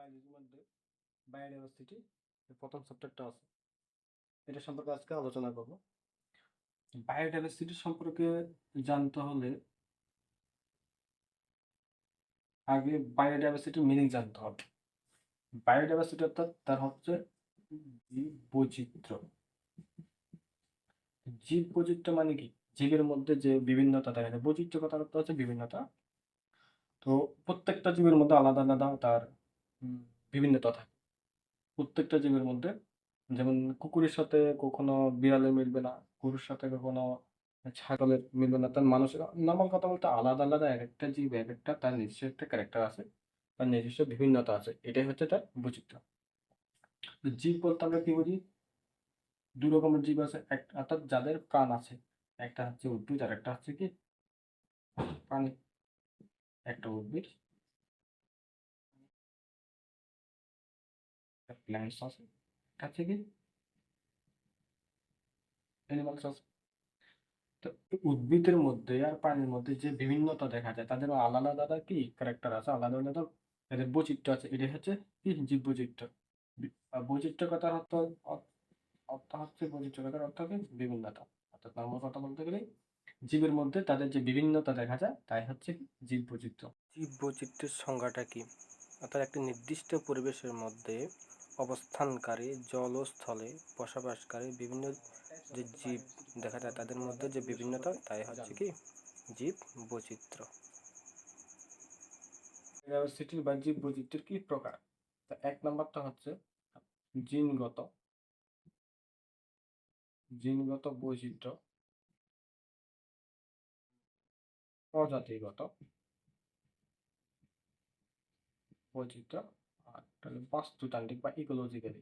বায়োলজির মধ্যে বায়োডাইভার্সিটি প্রথম চ্যাপ্টারটা আছে, এটা সম্পর্কে আজকে আলোচনা করব। বায়োডাইভার্সিটি সম্পর্কে জানতে হলে আগে বায়োডাইভার্সিটির মিনিং জানতে হবে। বায়োডাইভার্সিটি অর্থাৎ তার হচ্ছে জীব বৈচিত্র্য। জীব বৈচিত্র্য মানে কি? জীবের মধ্যে যে বিভিন্নতা দেখা যায়। বৈচিত্র্য কথার অর্থ হচ্ছে বিভিন্নতা। তো প্রত্যেকটা জীবের মধ্যে আলাদা আলাদা তার বিভিন্নতা থাকে। প্রত্যেকটা জীবের মধ্যে, যেমন কুকুরের সাথে কখনো বিড়ালের মিলবে না, গরুর সাথে কখনো ছাগলের মিলবে না। তার মানুষের নরমাল কথা বলতে আলাদা আলাদা একেকটা জীব একেকটা তার নিজস্ব একটা ক্যারেক্টার আছে, তার নিজস্ব বিভিন্নতা আছে। এটাই হচ্ছে তার বৈচিত্র্য। তো জীব বলতে আমরা কি বুঝি? দুই রকমের জীব আছে, অর্থাৎ যাদের প্রাণ আছে। একটা হচ্ছে উদ্ভিদ আর একটা হচ্ছে কি প্রাণী। একটা উদ্ভিদ, একটা প্ল্যান্টস আছে, একটা হচ্ছে কি অ্যানিমালস আছে। তো উদ্ভিদের মধ্যে আর প্রাণীর মধ্যে যে বিভিন্নতা দেখা যায়, তাদের আলাদা আলাদা কি ক্যারেক্টার আছে, আলাদা আলাদা এদের বৈচিত্র্য আছে। এটাই হচ্ছে কি জীব বৈচিত্র্য। বৈচিত্র্য কথার অর্থ অর্থ হচ্ছে বৈচিত্র্য কথার অর্থ কি বিভিন্নতা। অর্থাৎ নর্মাল কথা বলতে গেলে জীবের মধ্যে তাদের যে বিভিন্নতা দেখা যায় তাই হচ্ছে কি জীব বৈচিত্র্য। জীব বৈচিত্র্যের সংজ্ঞাটা কি? অর্থাৎ একটি নির্দিষ্ট পরিবেশের মধ্যে অবস্থানকারী জলস্থলে বসবাসকারী বিভিন্ন যে জীব দেখা যায় তাদের মধ্যে যে বিভিন্নতা তাই হচ্ছে কি জীব বৈচিত্র্য। ডাইভার্সিটির বা জীব বৈচিত্র্যের কি প্রকার? তা এক নম্বরটা হচ্ছে জিনগত জিনগত বৈচিত্র্য, প্রজাতিগত বৈচিত্র্য, আর বাস্তুতান্ত্রিক বা ইকোলজিক্যালি।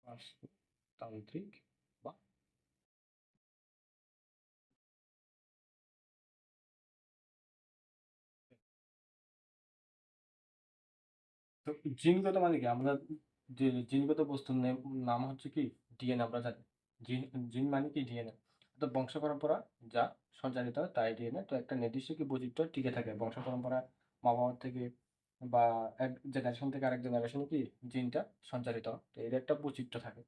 বাস্তুতান্ত্রিক বা তো জিনগত মানে কি? আমরা যে জিনগত বস্তুর নাম হচ্ছে কি ডিএনএ। আমরা জানি জিন জিন মানে কি ডিএনএ, অর্থাৎ বংশ পরম্পরা যা সঞ্চারিত হয় তাই ডিএনএ। তো একটা নির্দিষ্ট কি বৈচিত্র্য টিকে থাকে বংশ পরম্পরা, মা বাবার থেকে বা এক জেনারেশন থেকে আরেক জেনারেশনে কি জিনটা সঞ্চারিত হয়। তো এর একটা বৈচিত্র্য থাকে।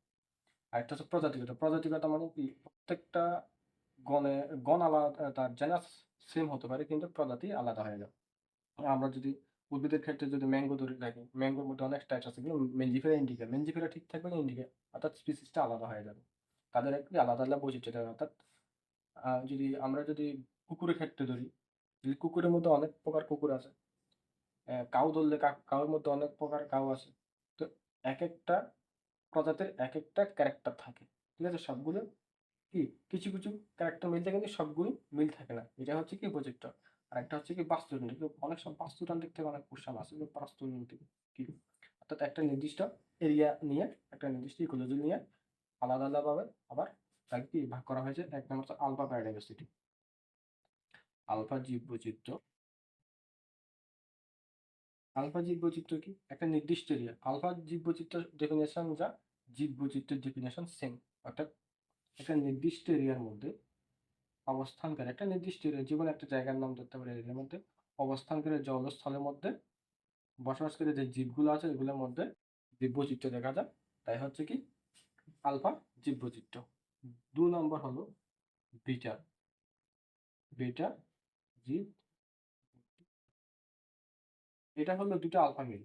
আর একটা হচ্ছে প্রজাতিগত। প্রজাতিগত মানে কি প্রত্যেকটা গণে গণ আলাদা, তার জেনাস সেম হতে পারে কিন্তু প্রজাতি আলাদা হয়ে যায়। আমরা যদি উদ্ভিদের ক্ষেত্রে যদি ম্যাঙ্গো ধরে রাখি, ম্যাঙ্গোর মধ্যে অনেক টাইপস আছে কিন্তু মেনজিফেরা ইন্ডিকা, মেনজিফেরা ঠিক থাকবে না ইন্ডিকা, অর্থাৎ স্পিসিসটা আলাদা হয়ে যাবে। তাদের একটি আলাদা আলাদা বৈচিত্র্য থাকে। অর্থাৎ যদি আমরা যদি কুকুরের ক্ষেত্রে ধরি, যদি কুকুরের মধ্যে অনেক প্রকার কুকুর আছে, কাউ ধরলে কাউয়ের মধ্যে অনেক প্রকার কাউ আছে। তো এক একটা প্রজাতির এক একটা ক্যারেক্টার থাকে, ঠিক আছে? সবগুলো কি কিছু কিছু ক্যারেক্টার মিল থাকে কিন্তু সবগুলো মিল থাকে না। এটা হচ্ছে কি বৈচিত্র্য। আর একটা হচ্ছে কি বাস্তুতান্ত্রিক। অনেক সময় বাস্তুতান্ত্রিক থেকে অনেক কোশ্চেন আসে যে বাস্তুতান্ত্রিক কি, অর্থাৎ একটা নির্দিষ্ট এরিয়া নিয়ে, একটা নির্দিষ্ট ইকোলজি নিয়ে আলাদা আলাদাভাবে আবার তাকে কি ভাগ করা হয়েছে। এক নম্বর হচ্ছে আলফা বায়োডাইভার্সিটি, আলফা জীব বৈচিত্র্য। আলফা জীব বৈচিত্র্য কি একটা নির্দিষ্ট এরিয়া। আলফা জীব বৈচিত্র্য ডেফিনেশন যা, জীব বৈচিত্র্যের ডেফিনেশন সেম। অর্থাৎ একটা নির্দিষ্ট এরিয়ার মধ্যে অবস্থানকারী, একটা নির্দিষ্ট এরিয়া, যেকোনো একটা জায়গার নাম ধরতে পারে, এরিয়ার মধ্যে অবস্থানকারী জলস্থলের মধ্যে বসবাসকারী যে জীবগুলো আছে এগুলোর মধ্যে জীব বৈচিত্র্য দেখা যায়, তাই হচ্ছে কি আলফা জীব বৈচিত্র্য। 2 নম্বর হলো বিটা, বিটা জীব। এটা হলো দুটো আলফা মিল।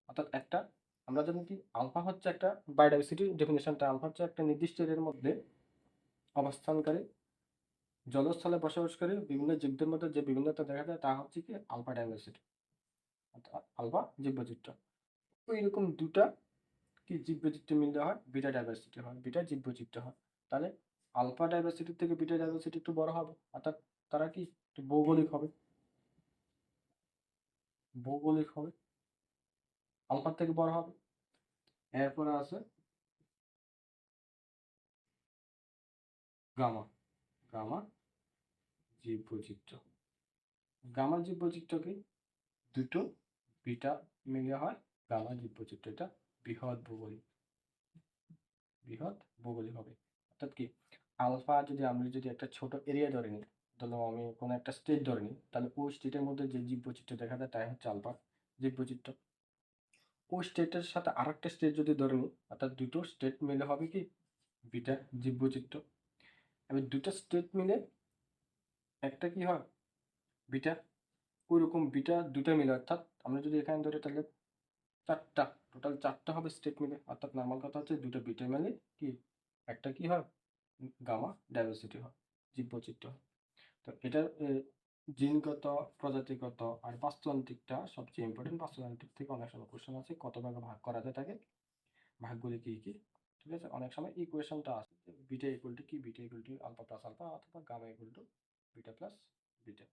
অর্থাৎ একটা, আমরা জানি কি আলফা হচ্ছে একটা বায়োডাইভার্সিটির ডেফিনেশনটা, আলফা হচ্ছে একটা নির্দিষ্ট এরিয়ার মধ্যে অবস্থানকারী জলস্থলে বসবাসকারী বিভিন্ন জীবদের মধ্যে যে বিভিন্নতা দেখা যায় তা হচ্ছে কি আলফা ডাইভার্সিটি, অর্থাৎ আলফা জীব বৈচিত্র্য। ওই রকম দুটা কি জীব বৈচিত্র্য মিললে হয় বিটা ডাইভার্সিটি হয়, বিটা জীব বৈচিত্র্য হয়। তাহলে আলফা ডাইভার্সিটি থেকে বিটা ডাইভার্সিটি একটু বড় হবে, অর্থাৎ তারা কি একটু ভৌগোলিক হবে, ভৌগোলিক হবে, আলফার থেকে বড় হবে। এরপরে আছে গামা, গামা জীব বৈচিত্র্য। গামা জীব বৈচিত্র্য কি দুটো বিটা মিলে হয় গামা জীব বৈচিত্র্য। এটা বৃহৎ ভৌগোলিক, বৃহৎ ভৌগোলিক হবে। অর্থাৎ কি আলফা যদি আমরা যদি একটা ছোট এরিয়া ধরে নিই, ধরলাম আমি কোনো একটা স্টেট ধরে নিই, তাহলে ওই স্টেটের মধ্যে যে জীববৈচিত্র্য দেখা যায় তাই হচ্ছে আলফা জীববৈচিত্র্য। ওই স্টেটের সাথে আরেকটা স্টেট যদি ধরে নিই, অর্থাৎ দুটো স্টেট মিলে হবে কি বিটা জীববৈচিত্র্য। এবার দুটো স্টেট মিলে একটা কি হয় বিটা। ওইরকম বিটা দুটা মিলে, অর্থাৎ আমরা যদি এখানে ধরি তাহলে চারটা, টোটাল চারটা হবে স্টেট মিলে, অর্থাৎ নর্মাল কথা হচ্ছে দুটো বিটা মিলে কি একটা কি হয় গামা ডাইভার্সিটি হয়, জীববৈচিত্র্য হয়। তো এটার জিনগত, প্রজাতিগত আর বাস্তুতান্ত্রিকটা সবচেয়ে ইম্পর্টেন্ট। বাস্তুতান্ত্রিক থেকে অনেক সময় কোশ্চেন আছে কত ভাগে ভাগ করা যায় থাকে, ভাগগুলি কি কি, ঠিক আছে। অনেক সময় ইকুয়েশনটা আসে যে বিটা ইকুয়াল টু কি, beta equal to alpha plus alpha অথবা gamma equal to beta plus beta.